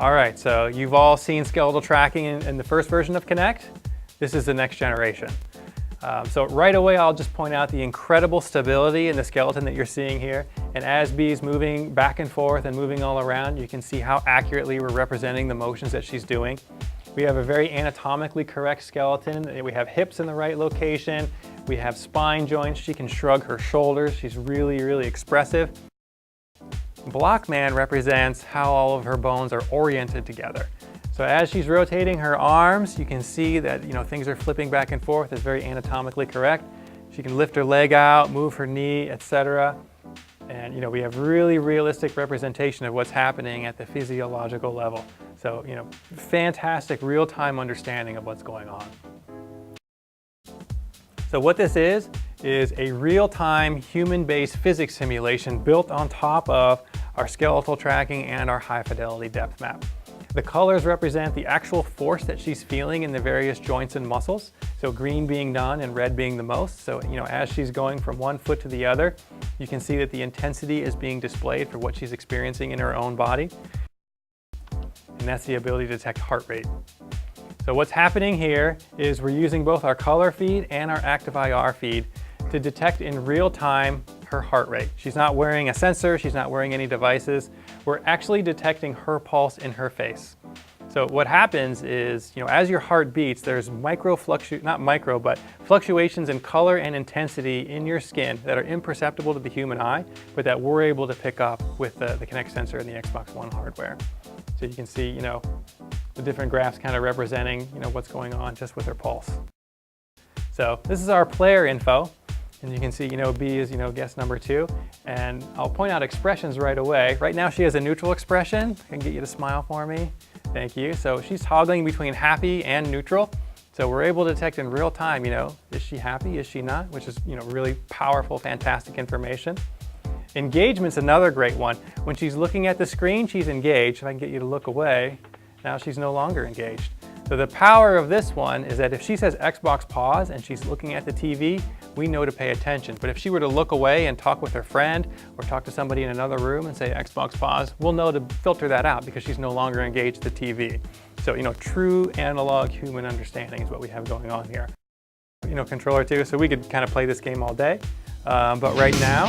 All right, so you've all seen skeletal tracking in the first version of Kinect. This is the next generation. So right away, I'll just point out the incredible stability in the skeleton that you're seeing here. And as Bee's moving back and forth and moving all around, you can see how accurately we're representing the motions that she's doing. We have a very anatomically correct skeleton. We have hips in the right location. We have spine joints. She can shrug her shoulders. She's really, really expressive. Blockman represents how all of her bones are oriented together. So as she's rotating her arms, you can see that things are flipping back and forth. It's very anatomically correct. She can lift her leg out, move her knee, etc. And we have really realistic representation of what's happening at the physiological level. So fantastic real-time understanding of what's going on. So what this is a real-time human-based physics simulation built on top of our skeletal tracking and our high-fidelity depth map. The colors represent the actual force that she's feeling in the various joints and muscles. So green being none and red being the most. So as she's going from one foot to the other, you can see that the intensity is being displayed for what she's experiencing in her own body. And that's the ability to detect heart rate. So what's happening here is we're using both our color feed and our active IR feed to detect in real time her heart rate. She's not wearing a sensor, she's not wearing any devices. We're actually detecting her pulse in her face. So what happens is, as your heart beats, there's fluctuations in color and intensity in your skin that are imperceptible to the human eye, but that we're able to pick up with the Kinect sensor and the Xbox One hardware. So you can see, the different graphs kind of representing, what's going on just with her pulse. So this is our player info. And you can see, B is, guest number 2. And I'll point out expressions right away. Right now she has a neutral expression. I can get you to smile for me. Thank you. So she's toggling between happy and neutral. So we're able to detect in real time, is she happy, is she not? Which is, really powerful, fantastic information. Engagement's another great one. When she's looking at the screen, she's engaged. If I can get you to look away, now she's no longer engaged. So the power of this one is that if she says Xbox pause and she's looking at the TV, we know to pay attention. But if she were to look away and talk with her friend or talk to somebody in another room and say Xbox pause, we'll know to filter that out because she's no longer engaged with the TV. So, true analog human understanding is what we have going on here. Controller too, so we could kind of play this game all day. But right now,